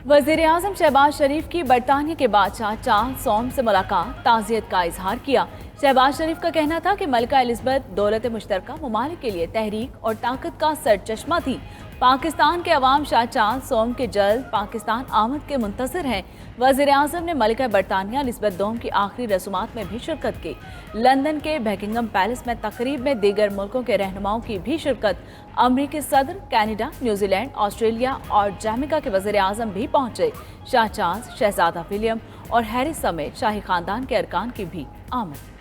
वज़ीर आज़म शहबाज शरीफ की बरतानिया के बादशाह चार्ल्स सौम से मुलाकात, ताज़ियत का इजहार किया। शहबाज शरीफ का कहना था कि मलिका एलिज़ाबेथ दौलत मुश्तरका ममालिक के लिए तहरीक और ताकत का सरचश्मा थी। पाकिस्तान के अवाम शाह चार्ल्स सौम के जल्द पाकिस्तान आमद के मुंतज़िर हैं। वज़ीर आज़म ने मलिका बरतानिया एलिज़ाबेथ दोम की आखिरी रसूमात में भी शिरकत की। लंदन के बकिंघम पैलेस में तकरीब में दीगर मुल्कों के रहनुमाओं की भी शिरकत। अमरीकी सदर, कनाडा, न्यूजीलैंड, ऑस्ट्रेलिया और जैमिका के वज़ीर आज़म भी पहुंचे। शाह चार्ल्स, शहजादा विलियम और हैरी समेत शाही खानदान के अरकान की भी आमद।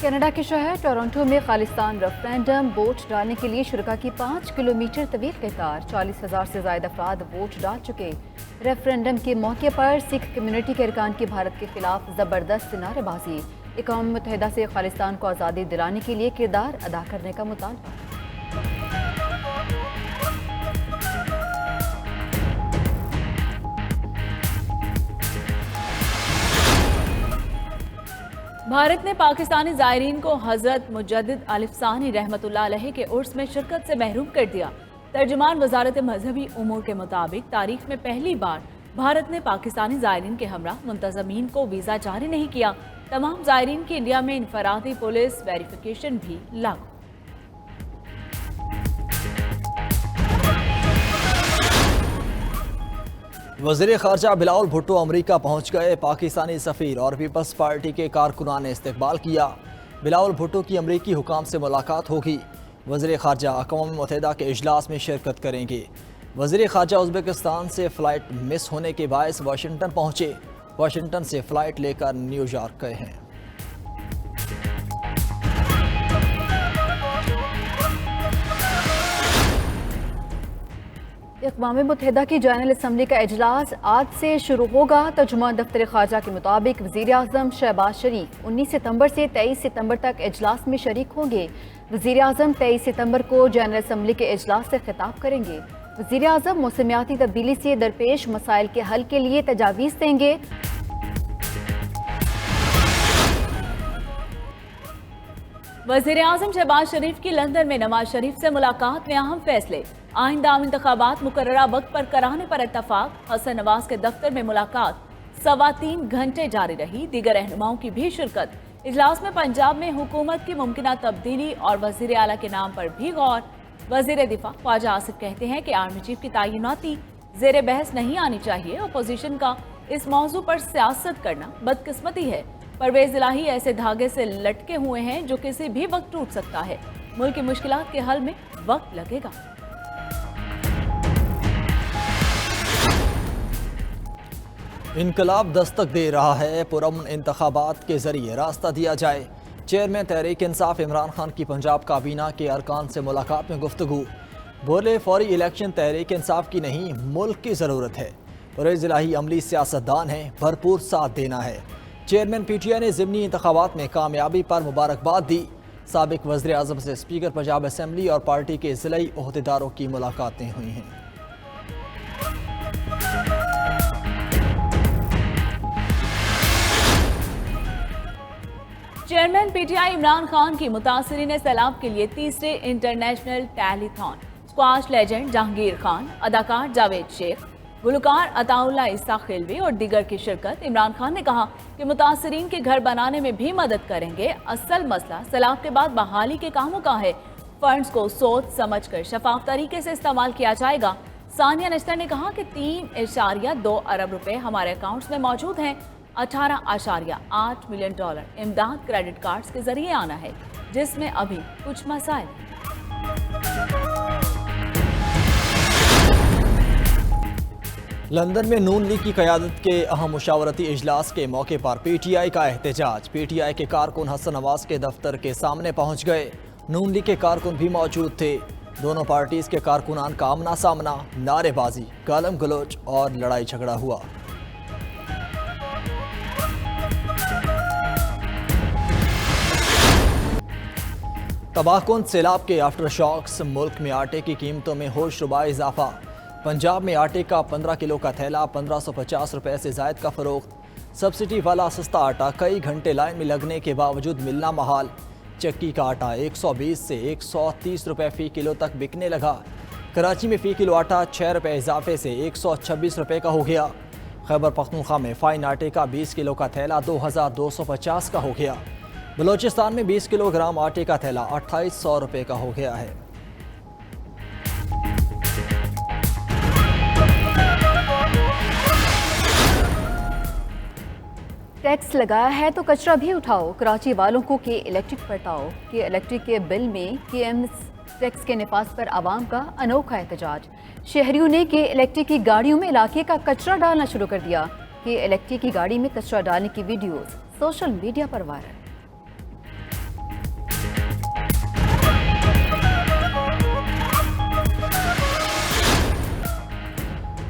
कनाडा के शहर टोरंटो में खालिस्तान रेफरेंडम वोट डालने के लिए शुरा की 5 किलोमीटर तवील कतार, 40,000 से ज्यादा अफराद वोट डाल चुके। रेफरेंडम के मौके पर सिख कम्युनिटी के अरकान की भारत के खिलाफ जबरदस्त नारेबाजी। अक़वाम मुत्तहिदा से खालिस्तान को आज़ादी दिलाने के लिए किरदार अदा करने का मुतालबा। भारत ने पाकिस्तानी ज़ायरीन को हज़रत मुजद्दिद अलिफ़सानी रहमतुल्लाह अलैह के उर्स में शिरकत से महरूम कर दिया। तर्जुमान वज़ारत मजहबी उमूर के मुताबिक तारीख में पहली बार भारत ने पाकिस्तानी ज़ायरीन के हमरा मुंतज़मीन को वीज़ा जारी नहीं किया। तमाम ज़ायरीन की इंडिया में इनफरादी पुलिस वेरिफिकेशन भी लागू। वज़ीर ख़ारजा बिलावल भुट्टो अमरीका पहुँच गए। पाकिस्तानी सफ़ीर और पीपल्स पार्टी के कारकुनान ने इस्तकबाल किया। बिलावल भुट्टो की अमरीकी हुकाम से मुलाकात होगी। वज़ीर ख़ारजा अक़वाम मुत्तहिदा के इजलास में शिरकत करेंगे। वज़ीर ख़ारजा उज़्बेकिस्तान से फ़्लाइट मिस होने के बायस वाशिंगटन पहुँचे। वाशिंगटन से फ़्लाइट लेकर न्यूयॉर्क गए हैं। अक़वाम मुत्तहिदा की जनरल असम्बली का इजलास आज से शुरू होगा। तर्जुमान दफ्तर ख़ारजा के मुताबिक वज़ीर आज़म शहबाज शरीफ 19 सितंबर से 23 सितंबर तक इजलास में शरीक होंगे। वज़ीर आज़म 23 सितंबर को जनरल असम्बली के इजलास से खिताब करेंगे। वज़ीर आज़म मौसमियाती तब्दीली से दरपेश मसाइल के हल के लिए तजावीज़ देंगे। वज़ीर आज़म शहबाज शरीफ की लंदन में नवाज शरीफ से मुलाकात में अहम फैसले। आइंदा इंतखाबात मुकर्ररा वक्त पर कराने पर इत्तफाक। हसन नवाज के दफ्तर में मुलाकात 3.25 घंटे जारी रही। दीगर रहनुमाओं की भी शिरकत। इजलास में पंजाब में हुकूमत की मुमकिना तब्दीली और वज़ीर आला के नाम पर भी गौर। वज़ीर दिफा ख्वाजा आसिफ कहते हैं कि आर्मी चीफ की तैनाती ज़ेर बहस नहीं आनी चाहिए। अपोजिशन का इस मौजू पर सियासत करना बदकिस्मती है। परवेज़ इलाही ऐसे धागे से लटके हुए हैं जो किसी भी वक्त टूट सकता है। मुल्क की मुश्किलात के हल में वक्त लगेगा। इनकलाब दस्तक दे रहा है। पुरअमन इंतखाबात के जरिए रास्ता दिया जाए। चेयरमैन तहरीक इंसाफ इमरान खान की पंजाब काबीना के अरकान से मुलाकात में गुफ्तगू। बोले फौरी इलेक्शन तहरीक इंसाफ की नहीं, मुल्क की ज़रूरत है। परवेज़ इलाही अमली सियासतदान है, भरपूर साथ देना है। चेयरमैन PTI ने ज़िमनी इंतखाबात में कामयाबी पर मुबारकबाद दी। साबिक वज़ीर आज़म से स्पीकर पंजाब असम्बली और पार्टी के ज़िलाई ओहदेदारों की मुलाकातें हुई हैं। चेयरमैन PTI इमरान खान की मुतासरीन सैलाब के लिए तीसरे international telethon. Squash legend Jahangir Khan, अदाकार जावेद शेख, गुलकार अताउल्ला इस्सा खिलवी और दीगर की शिरकत। इमरान खान ने कहा कि मुतासरीन के घर बनाने में भी मदद करेंगे। असल मसला सैलाब के बाद बहाली के कामों का है। फंड्स को सोच समझ कर शफाफ तरीके से इस्तेमाल किया जाएगा। सानिया नश्तर ने कहा कि 3.2 अरब रुपए हमारे अकाउंट्स में मौजूद हैं। 18.8 मिलियन डॉलर इमदाद क्रेडिट कार्ड्स के जरिए आना है, जिसमें अभी कुछ मसाइल। लंदन में नून लीग की क़यादत के अहम मुशावरती इजलास के मौके पर PTI का एहतजाज। PTI के कारकुन हसन नवाज के दफ्तर के सामने पहुंच गए। नून लीग के कारकुन भी मौजूद थे। दोनों पार्टीज के कारकुनान का आमना सामना, नारेबाजी, गालम गलोच और लड़ाई झगड़ा हुआ। तबाहकुन सैलाब के आफ्टर शॉक्स। मुल्क में आटे की कीमतों में होशरुबा इजाफा। पंजाब में आटे का 15 किलो का थैला 1550 रुपए से जायद का फरोख्त। सब्सिडी वाला सस्ता आटा कई घंटे लाइन में लगने के बावजूद मिलना महाल। چکی کا آٹا 120 سے 130 روپے فی کلو تک بکنے لگا۔ کراچی میں فی کلو آٹا 6 روپے اضافے سے 126 روپے کا ہو گیا۔ خیبر پختونخوا میں فائن آٹے کا 20 کلو کا تھیلا 2250 کا ہو گیا۔ بلوچستان میں 20 کلو گرام آٹے کا تھیلا 2800 روپے کا ہو گیا ہے۔ ٹیکس لگایا ہے تو کچرا بھی اٹھاؤ، کراچی والوں کو کہ الیکٹرک پرتاؤ کہ الیکٹرک کے بل میں کے ایم ٹیکس کے نفاذ پر عوام کا انوکھا احتجاج۔ شہریوں نے کہ الیکٹرک کی گاڑیوں میں علاقے کا کچرا ڈالنا شروع کر دیا کہ الیکٹرک کی گاڑی میں کچرا ڈالنے کی ویڈیوز سوشل میڈیا پر وائرل۔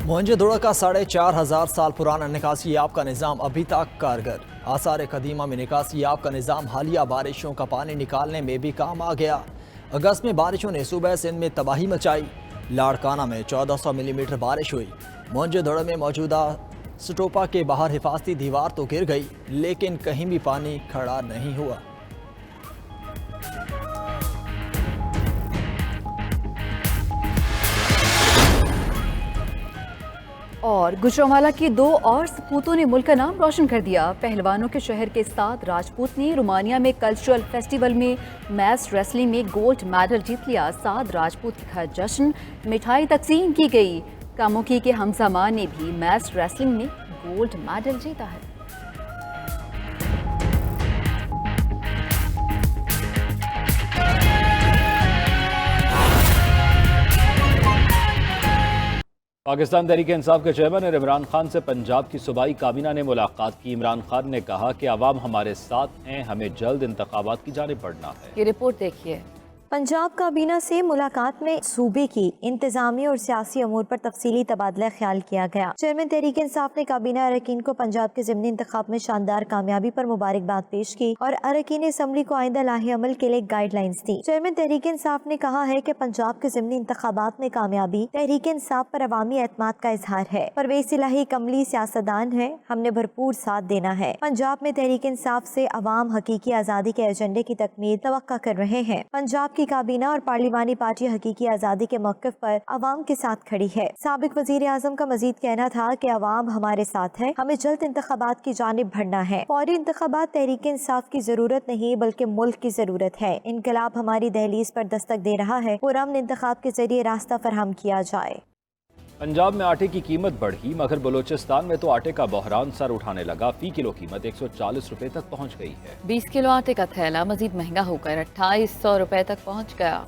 موئنجو دڑو کا 4500 سال پرانا نکاسی آب کا نظام ابھی تک کارگر۔ آثار قدیمہ میں نکاسی آب کا نظام حالیہ بارشوں کا پانی نکالنے میں بھی کام آ گیا۔ اگست میں بارشوں نے صوبہ سندھ میں تباہی مچائی۔ لاڑکانہ میں 1400 ملی میٹر بارش ہوئی۔ موئنجو دڑو میں موجودہ سٹوپا کے باہر حفاظتی دیوار تو گر گئی لیکن کہیں بھی پانی کھڑا نہیں ہوا۔ اور گجرانوالہ کی 2 اور سپوتوں نے ملک کا نام روشن کر دیا۔ پہلوانوں کے شہر کے ساتھ راجپوت نے رومانیہ میں کلچرل فیسٹیول میں میس ریسلنگ میں گولڈ میڈل جیت لیا۔ 7 راجپوت کے گھر جشن مٹھائی تقسیم کی گئی۔ کاموکی کے حمزہ مان نے بھی میس ریسلنگ میں گولڈ میڈل جیتا ہے۔ پاکستان تحریک انصاف کے چیئرمین اور عمران خان سے پنجاب کی صوبائی کابینہ نے ملاقات کی۔ عمران خان نے کہا کہ عوام ہمارے ساتھ ہیں، ہمیں جلد انتخابات کی جانب بڑھنا ہے۔ یہ رپورٹ دیکھیے۔ پنجاب کابینہ سے ملاقات میں صوبے کی انتظامی اور سیاسی امور پر تفصیلی تبادلہ خیال کیا گیا۔ چیئرمین تحریک انصاف نے کابینہ اراکین کو پنجاب کے ضمنی انتخاب میں شاندار کامیابی پر مبارکباد پیش کی اور اراکین اسمبلی کو آئندہ لاہے عمل کے لیے گائیڈ لائنز دی۔ چیئرمین تحریک انصاف نے کہا ہے کہ پنجاب کے ضمنی انتخابات میں کامیابی تحریک انصاف پر عوامی اعتماد کا اظہار ہے۔ پرویز الہی کملی سیاستدان ہے، ہم نے بھرپور ساتھ دینا ہے۔ پنجاب میں تحریک انصاف سے عوام حقیقی آزادی کے ایجنڈے کی تکمیل توقع کر رہے ہیں۔ پنجاب کی کابینہ اور پارلیمانی پارٹی حقیقی آزادی کے موقف پر عوام کے ساتھ کھڑی ہے۔ سابق وزیر اعظم کا مزید کہنا تھا کہ عوام ہمارے ساتھ ہے، ہمیں جلد انتخابات کی جانب بڑھنا ہے۔ فوری انتخابات تحریک انصاف کی ضرورت نہیں بلکہ ملک کی ضرورت ہے۔ انقلاب ہماری دہلیز پر دستک دے رہا ہے، پرامن انتخاب کے ذریعے راستہ فراہم کیا جائے۔ پنجاب میں آٹے کی قیمت بڑھی مگر بلوچستان میں تو آٹے کا بحران سر اٹھانے لگا۔ فی کلو قیمت 140 روپے تک پہنچ گئی ہے۔ 20 کلو آٹے کا تھیلا مزید مہنگا ہو کر 2800 روپے تک پہنچ گیا۔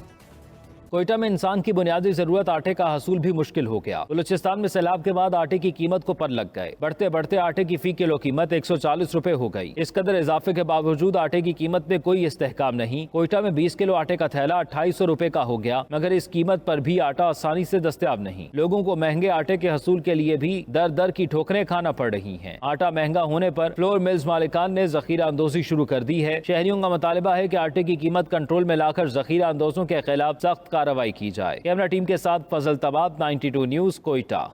کوئٹہ میں انسان کی بنیادی ضرورت آٹے کا حصول بھی مشکل ہو گیا۔ بلوچستان میں سیلاب کے بعد آٹے کی قیمت کو پر لگ گئے۔ بڑھتے بڑھتے آٹے کی فی کلو قیمت 140 روپے ہو گئی۔ اس قدر اضافے کے باوجود آٹے کی قیمت میں کوئی استحکام نہیں۔ کوئٹہ میں 20 کلو آٹے کا تھیلا 2800 روپے کا ہو گیا مگر اس قیمت پر بھی آٹا آسانی سے دستیاب نہیں۔ لوگوں کو مہنگے آٹے کے حصول کے لیے بھی در در کی ٹھوکریں کھانا پڑ رہی ہیں۔ آٹا مہنگا ہونے پر فلور ملز مالکان نے ذخیرہ اندوزی شروع کر دی ہے۔ شہریوں کا مطالبہ ہے کہ آٹے کی قیمت کنٹرول میں لا کر ذخیرہ اندوزوں کے خلاف سخت کارروائی کی جائے۔ کیمرہ ٹیم کے ساتھ فضل طباب، 92 نیوز، کوئٹہ۔